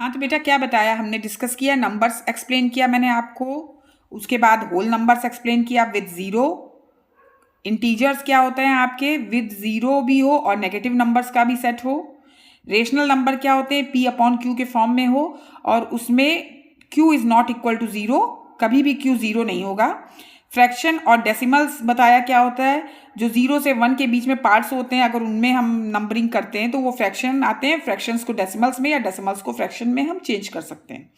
हाँ तो बेटा क्या बताया हमने, डिस्कस किया, नंबर्स एक्सप्लेन किया मैंने आपको, उसके बाद होल नंबर्स एक्सप्लेन किया विद ज़ीरो, इंटीजर्स क्या होते हैं आपके विद ज़ीरो भी हो और नेगेटिव नंबर्स का भी सेट हो, रेशनल नंबर क्या होते हैं P अपॉन Q के फॉर्म में हो और उसमें Q is not equal to zero, कभी भी Q ज़ीरो नहीं होगा। फ्रैक्शन और डेसिमल्स बताया क्या होता है, जो 0 से 1 के बीच में पार्ट्स होते हैं अगर उनमें हम नंबरिंग करते हैं तो वो फ्रैक्शन आते हैं, फ्रैक्शंस को डेसिमल्स में या डेसिमल्स को फ्रैक्शन में हम चेंज कर सकते हैं।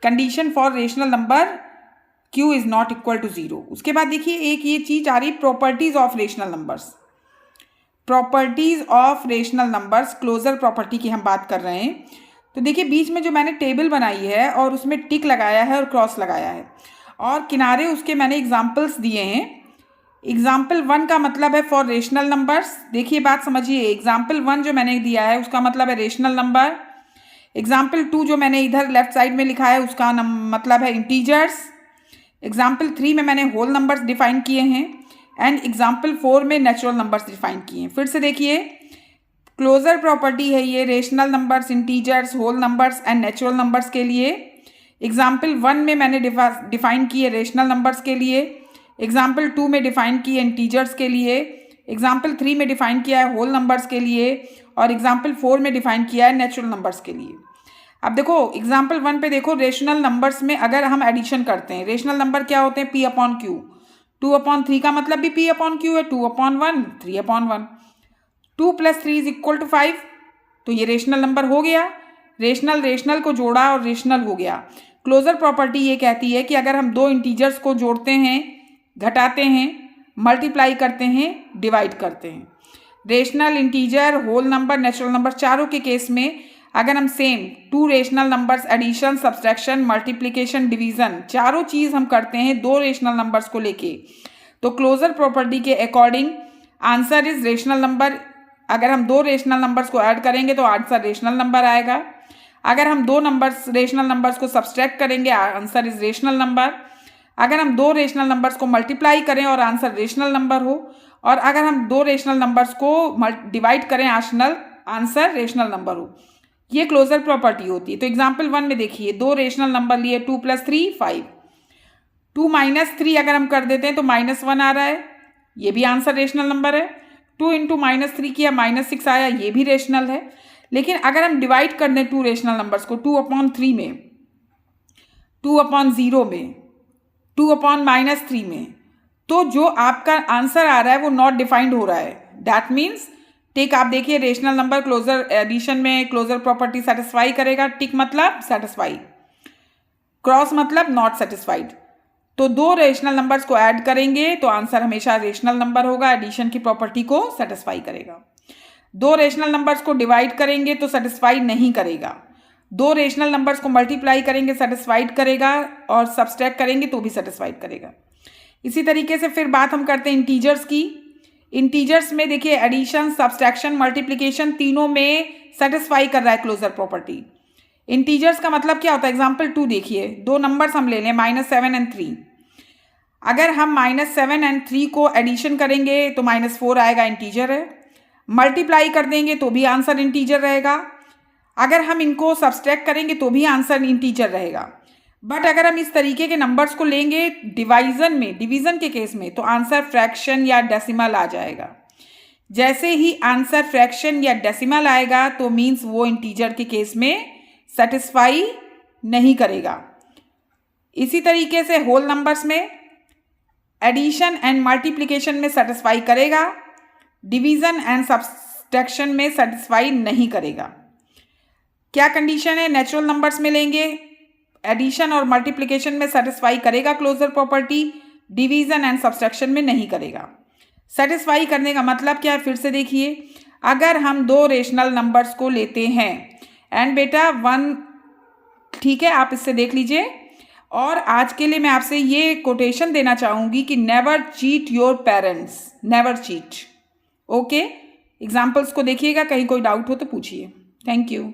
Condition for rational number Q is not equal to zero. उसके बाद देखिए एक ये चीज़ आ रही, properties of rational numbers. Properties of rational numbers, closure property की हम बात कर रहे हैं। तो देखिए बीच में जो मैंने टेबल बनाई है और उसमें टिक लगाया है और क्रॉस लगाया है और किनारे उसके मैंने एग्जाम्पल्स दिए हैं। एग्जाम्पल 1 का मतलब है फॉर रेशनल नंबर्स। देखिए बात समझिए, एग्जाम्पल 1 जो मैंने दिया है उसका मतलब है रेशनल नंबर। एग्जाम्पल 2 जो मैंने इधर लेफ्ट साइड में लिखा है उसका मतलब है इंटीजर्स। एग्जाम्पल 3 में मैंने होल नंबर्स डिफाइन किए हैं एंड एग्जाम्पल 4 में नेचुरल नंबर्स डिफाइन किए हैं। फिर से देखिए, क्लोजर प्रॉपर्टी है ये rational numbers, integers, whole numbers and natural numbers के लिए। एग्जाम्पल 1 में मैंने डिफाइन किए रेशनल नंबर्स के लिए, एग्जाम्पल 2 में डिफाइन किए इंटीजर्स के लिए, एग्जाम्पल 3 में डिफाइन किया है होल नंबर्स के लिए और एग्जाम्पल 4 में डिफाइन किया है नेचुरल नंबर्स के लिए। अब देखो एग्जाम्पल 1 पे देखो, रेशनल नंबर्स में अगर हम एडिशन करते हैं, रेशनल नंबर क्या होते हैं P अपॉन Q। 2/3 का मतलब भी P अपॉन Q है, 2/1 3/1। 2 + 3 = 5, तो ये रेशनल नंबर हो गया। रेशनल को जोड़ा और रेशनल हो गया। क्लोजर प्रॉपर्टी ये कहती है कि अगर हम दो इंटीजर्स को जोड़ते हैं, घटाते हैं, मल्टीप्लाई करते हैं, डिवाइड करते हैं, rational, integer, whole number, natural number, चारों के केस में अगर हम same 2 rational numbers addition, subtraction, multiplication, division, चारों चीज़ हम करते हैं दो रेशनल नंबर्स को लेके, तो क्लोजर प्रॉपर्टी के according answer is rational number. अगर हम दो रेशनल नंबर्स को ऐड करेंगे तो आंसर रेशनल नंबर आएगा। अगर हम दो नंबर्स रेशनल नंबर्स को सब्सट्रैक्ट करेंगे आंसर इज रेशनल नंबर। अगर हम दो रेशनल नंबर्स को मल्टीप्लाई करें और आंसर रेशनल नंबर हो, और अगर हम दो रेशनल नंबर्स को डिवाइड करें आंसर रेशनल नंबर हो, ये क्लोजर प्रॉपर्टी होती है। तो एग्जाम्पल 1 में देखिए दो रेशनल नंबर लिए, 2 + 3 5। 2 - 3 अगर हम कर देते हैं तो -1 आ रहा है, ये भी आंसर रेशनल नंबर है। 2 × -3 किया, -6 आया, ये भी रेशनल है। लेकिन अगर हम डिवाइड कर दें टू रेशनल नंबर्स को, 2/3 में, 2/0 में, 2/-3 में, तो जो आपका आंसर आ रहा है वो नॉट डिफाइंड हो रहा है। दैट मीन्स टिक, आप देखिए रेशनल नंबर क्लोजर एडिशन में क्लोजर प्रॉपर्टी सेटिस्फाई करेगा। टिक मतलब सेटिस्फाई, क्रॉस मतलब नॉट सेटिस्फाइड। तो दो रेशनल नंबर्स को ऐड करेंगे तो आंसर हमेशा रेशनल नंबर होगा, एडिशन की प्रॉपर्टी को सेटिस्फाई करेगा। दो रेशनल नंबर्स को डिवाइड करेंगे तो सेटिस्फाई नहीं करेगा। दो रेशनल नंबर्स को मल्टीप्लाई करेंगे सेटिस्फाइड करेगा, और सब्सट्रैक्ट करेंगे तो भी सेटिस्फाइड करेगा। इसी तरीके से फिर बात हम करते हैं इंटीजर्स की। इंटीजर्स में देखिए एडिशन, सब्सट्रैक्शन, मल्टीप्लिकेशन तीनों में सेटिस्फाई कर रहा है क्लोजर प्रॉपर्टी। इंटीजर्स का मतलब क्या होता है, एग्जाम्पल 2 देखिए, दो नंबर्स हम ले लें -7 और 3। अगर हम -7 और 3 को एडिशन करेंगे तो -4 आएगा, इंटीजर है। मल्टीप्लाई कर देंगे तो भी आंसर इंटीजर रहेगा। अगर हम इनको सब्सट्रैक्ट करेंगे तो भी आंसर इंटीजर रहेगा। बट अगर हम इस तरीके के नंबर्स को लेंगे डिवीजन के केस में, तो आंसर फ्रैक्शन या डेसिमल आ जाएगा। जैसे ही आंसर फ्रैक्शन या डेसिमल आएगा तो मीन्स वो इंटीजर के केस में सेटिस्फाई नहीं करेगा। इसी तरीके से होल नंबर्स में एडिशन एंड मल्टीप्लिकेशन में सेटिस्फाई करेगा, डिवीजन एंड सब्सट्रैक्शन में सेटिस्फाई नहीं करेगा। क्या कंडीशन है, नेचुरल नंबर्स में लेंगे, एडिशन और मल्टीप्लिकेशन में सेटिस्फाई करेगा closure property, division and subtraction में नहीं करेगा। सेटिस्फाई करने का मतलब क्या है, फिर से देखिए, अगर हम दो रेशनल नंबर्स को लेते हैं एंड बेटा 1, ठीक है, आप इससे देख लीजिए। और आज के लिए मैं आपसे ये कोटेशन देना चाहूँगी कि never cheat your parents, never cheat. Okay, examples को देखिएगा, कहीं कोई डाउट हो तो पूछिए। Thank you.